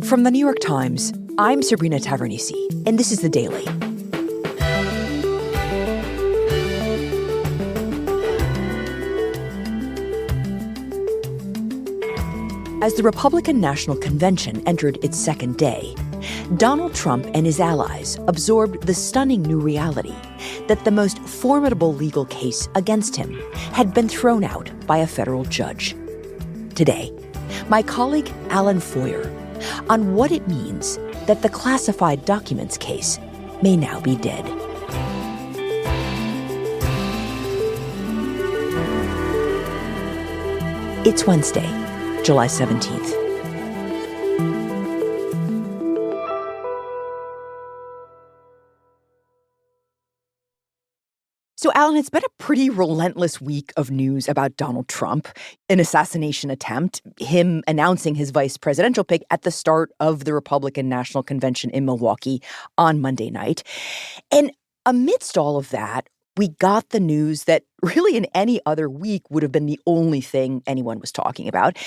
From the New York Times, I'm Sabrina Tavernisi, and this is The Daily. As the Republican National Convention entered its second day, Donald Trump and his allies absorbed the stunning new reality that the most formidable legal case against him had been thrown out by a federal judge. Today, my colleague Alan Feuer on what it means that the classified documents case may now be dead. It's Wednesday, July 17th. So, Alan, it's been a pretty relentless week of news about Donald Trump, an assassination attempt, him announcing his vice presidential pick at the start of the Republican National Convention in Milwaukee on Monday night. And amidst all of that, we got the news that really in any other week would have been the only thing anyone was talking about.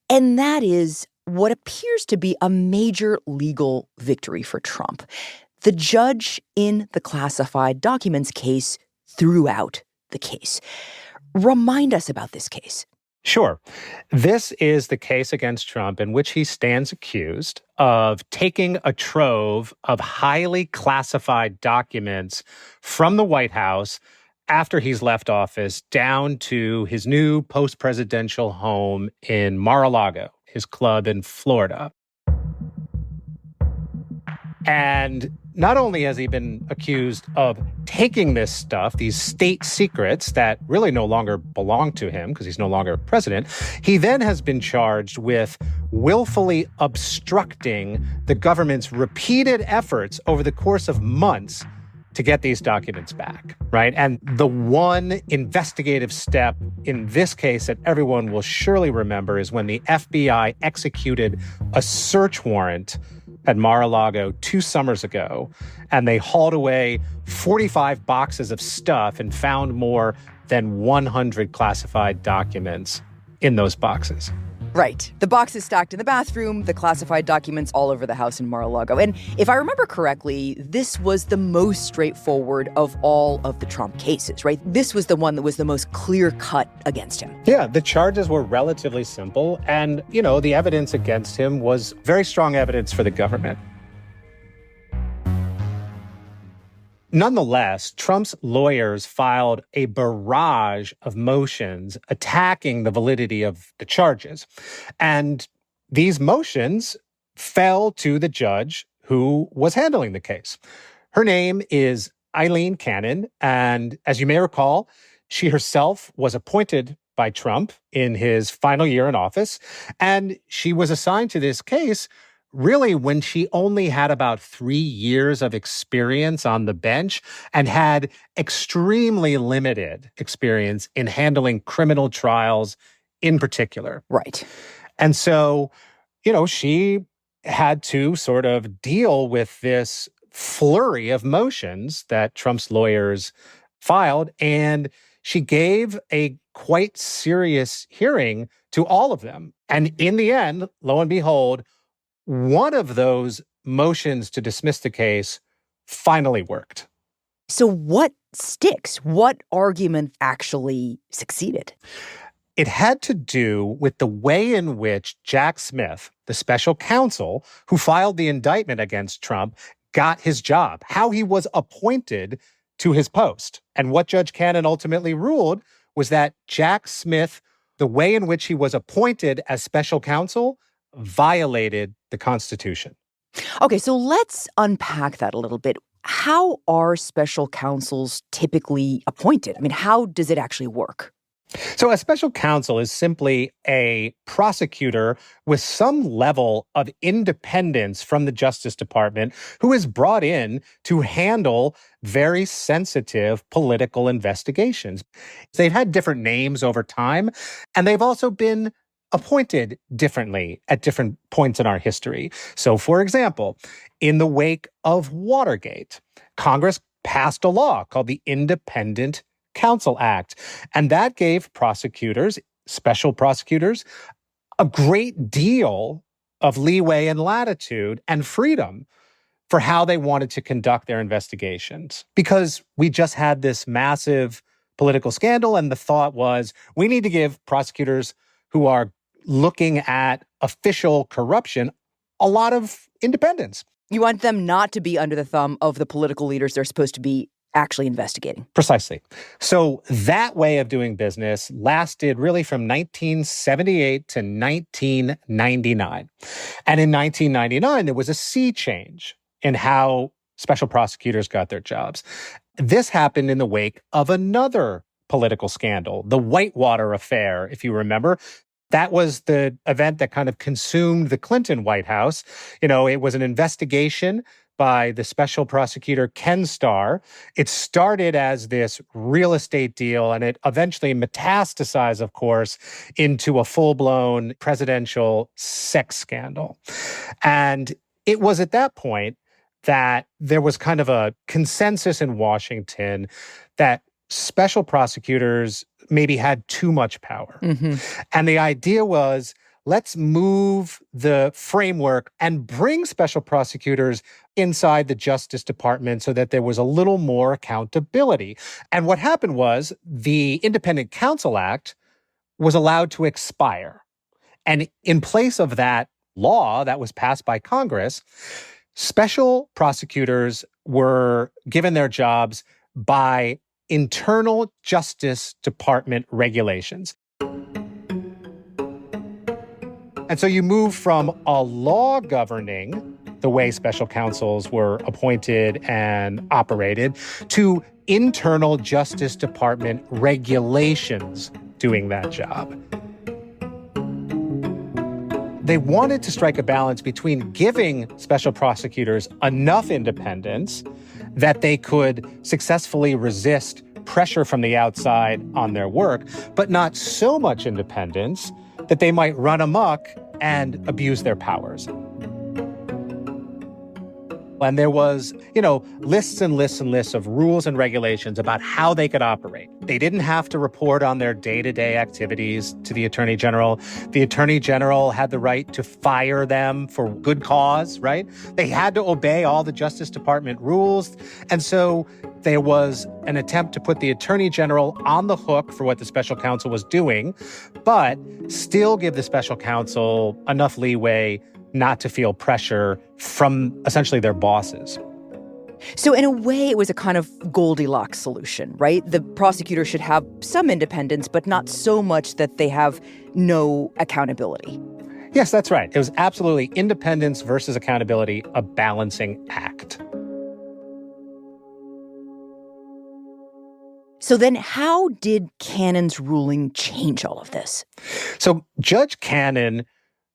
And that is what appears to be a major legal victory for Trump. The judge in the classified documents case threw out the case. Remind us about this case. Sure. This is the case against Trump in which he stands accused of taking a trove of highly classified documents from the White House after he's left office down to his new post-presidential home in Mar-a-Lago, his club in Florida. And not only has he been accused of taking this stuff, these state secrets that really no longer belong to him because he's no longer president, he then has been charged with willfully obstructing the government's repeated efforts over the course of months to get these documents back, right? And the one investigative step in this case that everyone will surely remember is when the FBI executed a search warrant at Mar-a-Lago 2 summers ago, and they hauled away 45 boxes of stuff and found more than 100 classified documents in those boxes. Right. The boxes stacked in the bathroom, the classified documents all over the house in Mar-a-Lago. And if I remember correctly, this was the most straightforward of all of the Trump cases, right? This was the one that was the most clear-cut against him. Yeah, the charges were relatively simple. And, the evidence against him was very strong evidence for the government. Nonetheless, Trump's lawyers filed a barrage of motions attacking the validity of the charges. And these motions fell to the judge who was handling the case. Her name is Eileen Cannon. And as you may recall, she herself was appointed by Trump in his final year in office. And she was assigned to this case really when she only had about 3 years of experience on the bench and had extremely limited experience in handling criminal trials in particular. Right. And so, she had to sort of deal with this flurry of motions that Trump's lawyers filed, and she gave a quite serious hearing to all of them. And in the end, lo and behold, one of those motions to dismiss the case finally worked. So what sticks? What argument actually succeeded? It had to do with the way in which Jack Smith, the special counsel who filed the indictment against Trump, got his job, how he was appointed to his post. And what Judge Cannon ultimately ruled was that Jack Smith, the way in which he was appointed as special counsel, violated the Constitution. Okay, so let's unpack that a little bit. How are special counsels typically appointed? I mean, how does it actually work? So a special counsel is simply a prosecutor with some level of independence from the Justice Department who is brought in to handle very sensitive political investigations. They've had different names over time, and they've also been appointed differently at different points in our history. So, for example, in the wake of Watergate, Congress passed a law called the Independent Counsel Act, and that gave prosecutors, special prosecutors, a great deal of leeway and latitude and freedom for how they wanted to conduct their investigations. Because we just had this massive political scandal, and the thought was we need to give prosecutors who are looking at official corruption a lot of independence. You want them not to be under the thumb of the political leaders they're supposed to be actually investigating. Precisely. So that way of doing business lasted really from 1978 to 1999. And in 1999, there was a sea change in how special prosecutors got their jobs. This happened in the wake of another political scandal, the Whitewater affair, if you remember. That was the event that kind of consumed the Clinton White House. You know, it was an investigation by the special prosecutor Ken Starr. It started as this real estate deal, and it eventually metastasized, of course, into a full-blown presidential sex scandal. And it was at that point that there was kind of a consensus in Washington that special prosecutors maybe had too much power. Mm-hmm. And the idea was, let's move the framework and bring special prosecutors inside the Justice Department so that there was a little more accountability. And what happened was the Independent Counsel Act was allowed to expire. And in place of that law that was passed by Congress, special prosecutors were given their jobs by internal Justice Department regulations. And so you move from a law governing the way special counsels were appointed and operated to internal Justice Department regulations doing that job. They wanted to strike a balance between giving special prosecutors enough independence that they could successfully resist pressure from the outside on their work, but not so much independence that they might run amok and abuse their powers. And there was, lists and lists and lists of rules and regulations about how they could operate. They didn't have to report on their day-to-day activities to the Attorney General. The Attorney General had the right to fire them for good cause, right? They had to obey all the Justice Department rules. And so there was an attempt to put the Attorney General on the hook for what the special counsel was doing, but still give the special counsel enough leeway not to feel pressure from essentially their bosses. So in a way, it was a kind of Goldilocks solution, right? The prosecutor should have some independence, but not so much that they have no accountability. Yes, that's right. It was absolutely independence versus accountability, a balancing act. So then how did Cannon's ruling change all of this? So Judge Cannon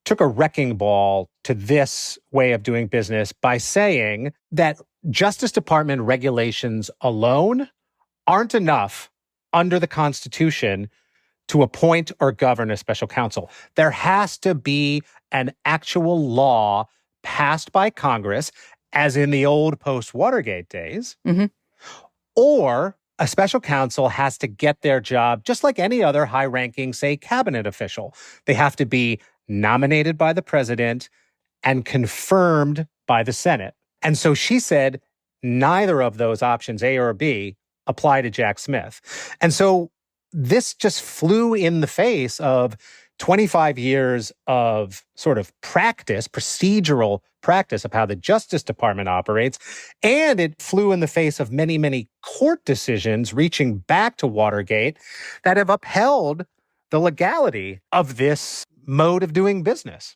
took a wrecking ball to this way of doing business by saying that Justice Department regulations alone aren't enough under the Constitution to appoint or govern a special counsel. There has to be an actual law passed by Congress, as in the old post-Watergate days, or a special counsel has to get their job just like any other high-ranking, say, cabinet official. They have to be nominated by the president and confirmed by the Senate. And so she said neither of those options, A or B, apply to Jack Smith. And so this just flew in the face of 25 years of sort of practice, procedural practice of how the Justice Department operates. And it flew in the face of many, many court decisions reaching back to Watergate that have upheld the legality of this mode of doing business.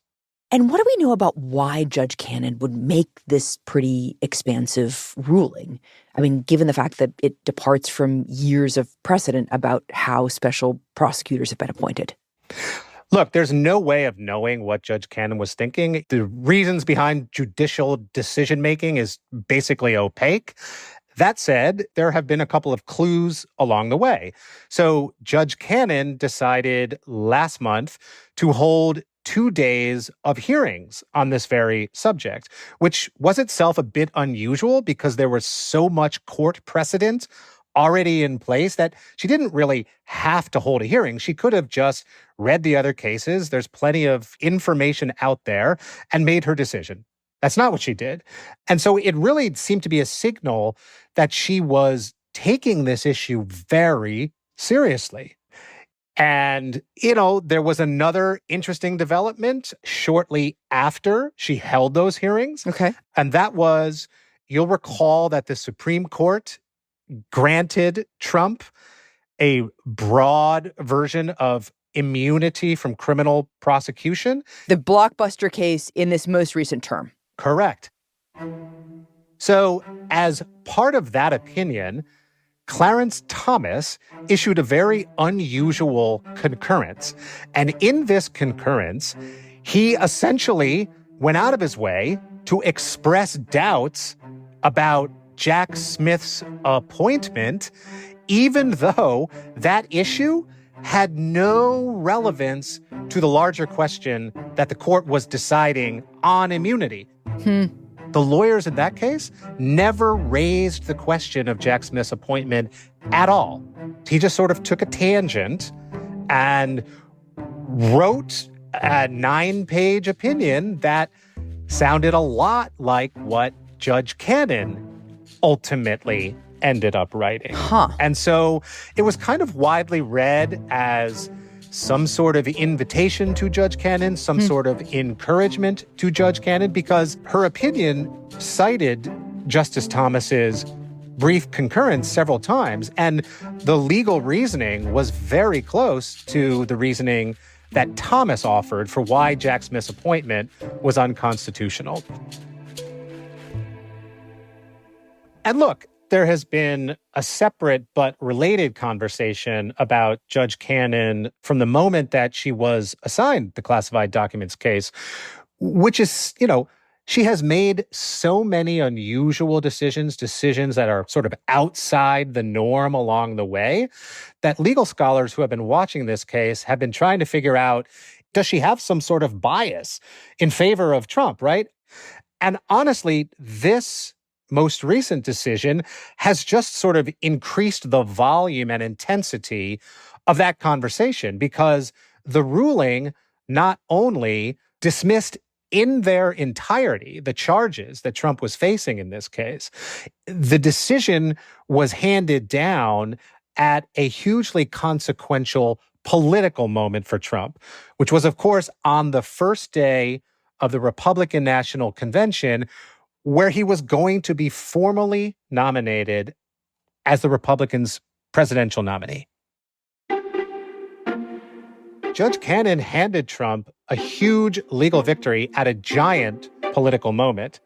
And what do we know about why Judge Cannon would make this pretty expansive ruling? I mean, given the fact that it departs from years of precedent about how special prosecutors have been appointed. Look, there's no way of knowing what Judge Cannon was thinking. The reasons behind judicial decision-making is basically opaque. That said, there have been a couple of clues along the way. So Judge Cannon decided last month to hold 2 days of hearings on this very subject, which was itself a bit unusual because there was so much court precedent already in place that she didn't really have to hold a hearing. She could have just read the other cases. There's plenty of information out there and made her decision. That's not what she did. And so it really seemed to be a signal that she was taking this issue very seriously. And, there was another interesting development shortly after she held those hearings. Okay. And that was, you'll recall that the Supreme Court granted Trump a broad version of immunity from criminal prosecution. The blockbuster case in this most recent term. Correct. So, as part of that opinion, Clarence Thomas issued a very unusual concurrence. And in this concurrence, he essentially went out of his way to express doubts about Jack Smith's appointment, even though that issue had no relevance to the larger question that the court was deciding on immunity. The lawyers in that case never raised the question of Jack Smith's appointment at all. He just sort of took a tangent and wrote a 9-page opinion that sounded a lot like what Judge Cannon ultimately ended up writing. And so it was kind of widely read as some sort of invitation to Judge Cannon, some sort of encouragement to Judge Cannon, because her opinion cited Justice Thomas's brief concurrence several times, and the legal reasoning was very close to the reasoning that Thomas offered for why Jack Smith's appointment was unconstitutional. And look, there has been a separate but related conversation about Judge Cannon from the moment that she was assigned the classified documents case, which is, she has made so many unusual decisions that are sort of outside the norm along the way, that legal scholars who have been watching this case have been trying to figure out, does she have some sort of bias in favor of Trump, right? And honestly, this most recent decision has just sort of increased the volume and intensity of that conversation, because the ruling not only dismissed in their entirety the charges that Trump was facing in this case, the decision was handed down at a hugely consequential political moment for Trump, which was, of course, on the first day of the Republican National Convention, where he was going to be formally nominated as the Republicans' presidential nominee. Judge Cannon handed Trump a huge legal victory at a giant political moment.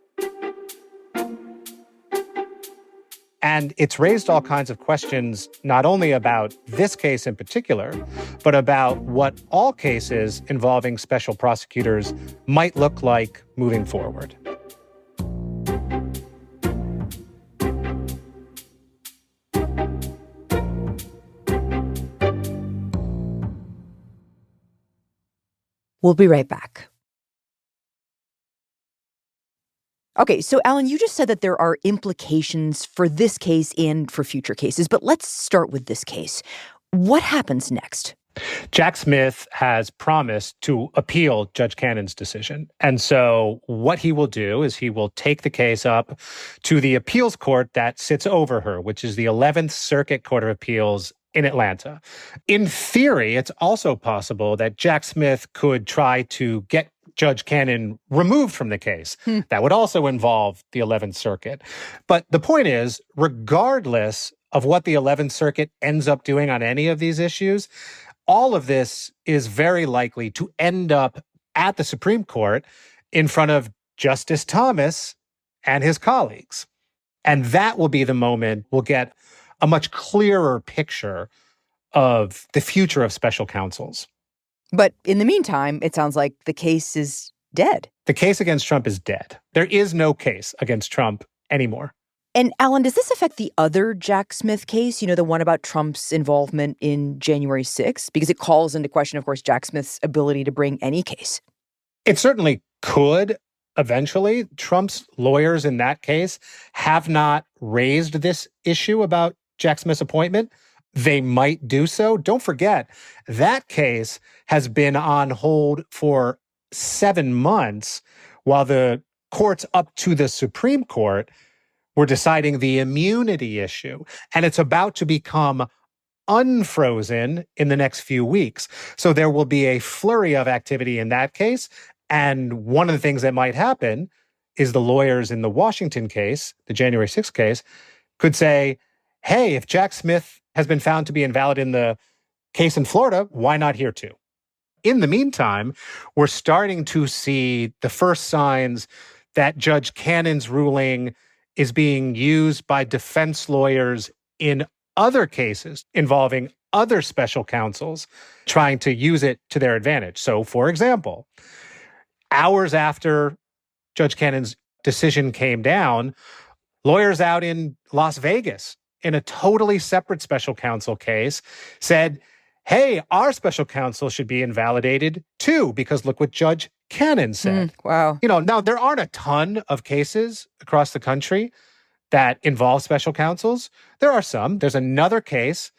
And it's raised all kinds of questions, not only about this case in particular, but about what all cases involving special prosecutors might look like moving forward. We'll be right back. Okay, so Alan, you just said that there are implications for this case and for future cases, but let's start with this case. What happens next? Jack Smith has promised to appeal Judge Cannon's decision. And so what he will do is he will take the case up to the appeals court that sits over her, which is the 11th Circuit Court of Appeals in Atlanta. In theory, it's also possible that Jack Smith could try to get Judge Cannon removed from the case. That would also involve the 11th Circuit. But the point is, regardless of what the 11th Circuit ends up doing on any of these issues, all of this is very likely to end up at the Supreme Court in front of Justice Thomas and his colleagues. And that will be the moment we'll get a much clearer picture of the future of special counsels. But in the meantime, it sounds like the case is dead. The case against Trump is dead. There is no case against Trump anymore. And Alan, does this affect the other Jack Smith case, the one about Trump's involvement in January 6th? Because it calls into question, of course, Jack Smith's ability to bring any case. It certainly could eventually. Trump's lawyers in that case have not raised this issue about Jack Smith's appointment, they might do so. Don't forget, that case has been on hold for 7 months while the courts up to the Supreme Court were deciding the immunity issue. And it's about to become unfrozen in the next few weeks. So there will be a flurry of activity in that case. And one of the things that might happen is the lawyers in the Washington case, the January 6th case, could say, hey, if Jack Smith has been found to be invalid in the case in Florida, why not here too? In the meantime, we're starting to see the first signs that Judge Cannon's ruling is being used by defense lawyers in other cases involving other special counsels trying to use it to their advantage. So, for example, hours after Judge Cannon's decision came down, lawyers out in Las Vegas in a totally separate special counsel case said, hey, our special counsel should be invalidated too, because look what Judge Cannon said. Wow. Now there aren't a ton of cases across the country that involve special counsels. There are some. There's another case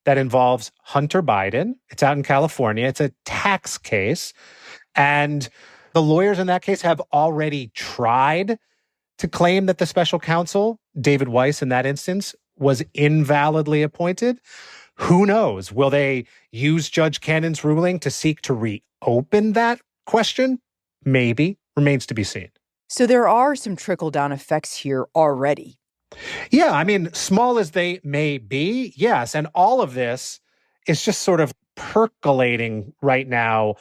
that involves Hunter Biden. It's out in California. It's a tax case. And the lawyers in that case have already tried to claim that the special counsel, David Weiss in that instance, was invalidly appointed. Who knows? Will they use Judge Cannon's ruling to seek to reopen that question? Maybe. Remains to be seen. So there are some trickle-down effects here already. Yeah, I mean, small as they may be, yes. And all of this is just sort of percolating right now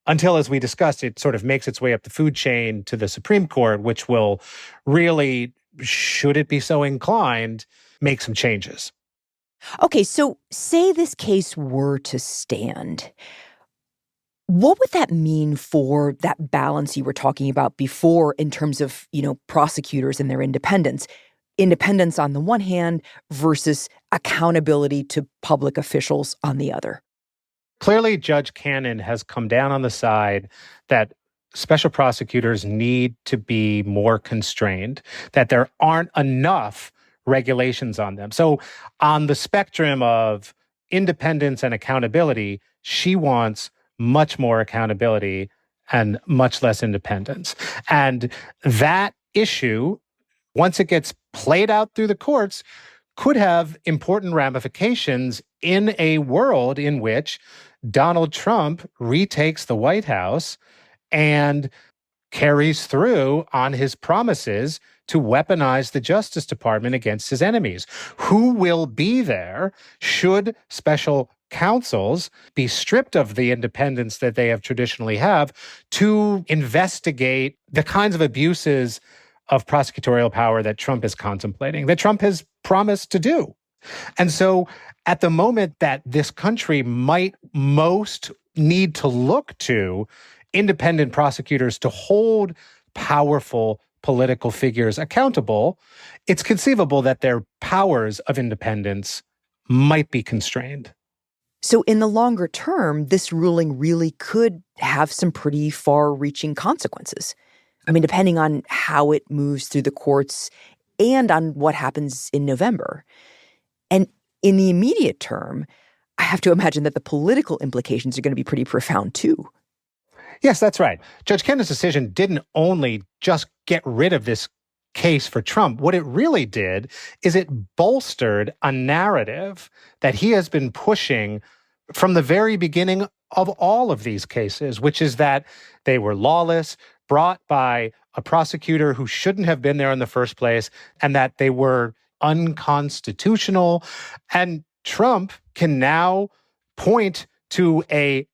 until, as we discussed, it sort of makes its way up the food chain to the Supreme Court, which will really, should it be so inclined, make some changes. Okay, so say this case were to stand. What would that mean for that balance you were talking about before in terms of, prosecutors and their independence? Independence on the one hand versus accountability to public officials on the other. Clearly, Judge Cannon has come down on the side that special prosecutors need to be more constrained, that there aren't enough regulations on them. So on the spectrum of independence and accountability, she wants much more accountability and much less independence. And that issue, once it gets played out through the courts, could have important ramifications in a world in which Donald Trump retakes the White House and carries through on his promises to weaponize the Justice Department against his enemies. Who will be there should special counsels be stripped of the independence that they have traditionally have to investigate the kinds of abuses of prosecutorial power that Trump is contemplating, that Trump has promised to do? And so at the moment that this country might most need to look to independent prosecutors to hold powerful political figures accountable, it's conceivable that their powers of independence might be constrained. So in the longer term, this ruling really could have some pretty far-reaching consequences. I mean, depending on how it moves through the courts and on what happens in November. And in the immediate term, I have to imagine that the political implications are going to be pretty profound too. Yes, that's right. Judge Cannon's decision didn't only just get rid of this case for Trump. What it really did is it bolstered a narrative that he has been pushing from the very beginning of all of these cases, which is that they were lawless, brought by a prosecutor who shouldn't have been there in the first place, and that they were unconstitutional. And Trump can now point to a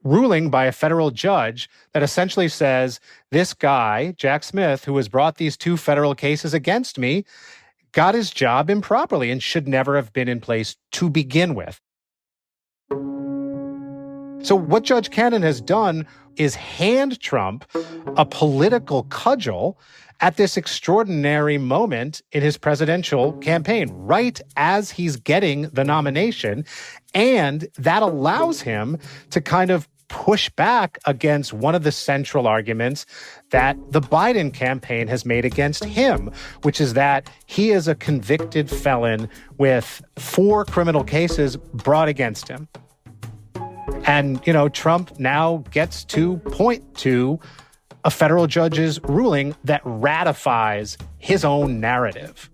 ruling by a federal judge that essentially says, this guy, Jack Smith, who has brought these 2 federal cases against me, got his job improperly and should never have been in place to begin with. So what Judge Cannon has done is hand Trump a political cudgel at this extraordinary moment in his presidential campaign, right as he's getting the nomination. And that allows him to kind of push back against one of the central arguments that the Biden campaign has made against him, which is that he is a convicted felon with 4 criminal cases brought against him. And, Trump now gets to point to a federal judge's ruling that ratifies his own narrative.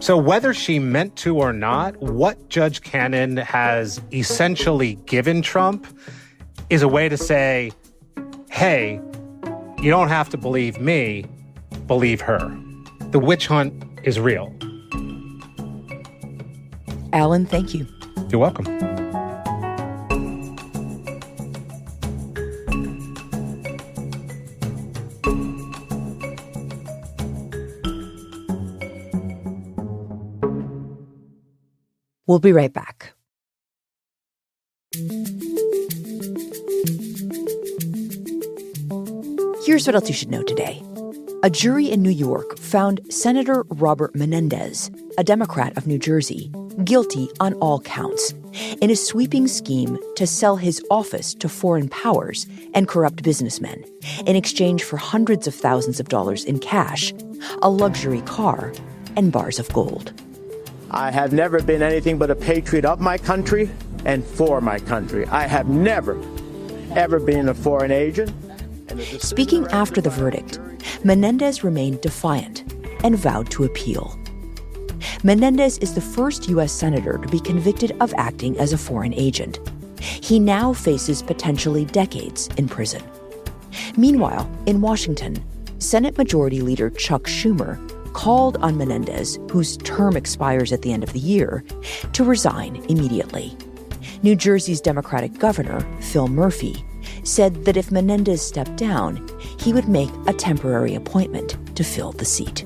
So whether she meant to or not, what Judge Cannon has essentially given Trump is a way to say, hey, you don't have to believe me, believe her. The witch hunt is real. Alan, thank you. You're welcome. We'll be right back. Here's what else you should know today. A jury in New York found Senator Robert Menendez, a Democrat of New Jersey, guilty on all counts in a sweeping scheme to sell his office to foreign powers and corrupt businessmen in exchange for hundreds of thousands of dollars in cash, a luxury car, and bars of gold. I have never been anything but a patriot of my country and for my country. I have never, ever been a foreign agent. Speaking after the verdict, Menendez remained defiant and vowed to appeal. Menendez is the first U.S. senator to be convicted of acting as a foreign agent. He now faces potentially decades in prison. Meanwhile, in Washington, Senate Majority Leader Chuck Schumer called on Menendez, whose term expires at the end of the year, to resign immediately. New Jersey's Democratic governor, Phil Murphy, said that if Menendez stepped down, he would make a temporary appointment to fill the seat.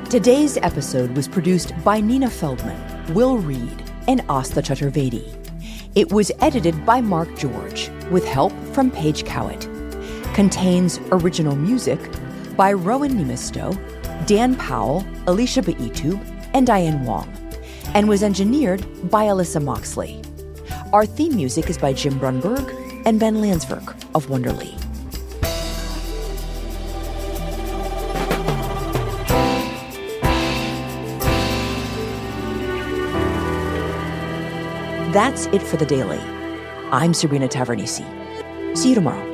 Today's episode was produced by Nina Feldman, Will Reed, and Asta Chaturvedi. It was edited by Mark George, with help from Paige Cowett. Contains original music by Rowan Nimisto, Dan Powell, Alicia Baitub, and Diane Wong, and was engineered by Alyssa Moxley. Our theme music is by Jim Brunberg and Ben Landsverk of Wonderly. That's it for The Daily. I'm Sabrina Tavernisi. See you tomorrow.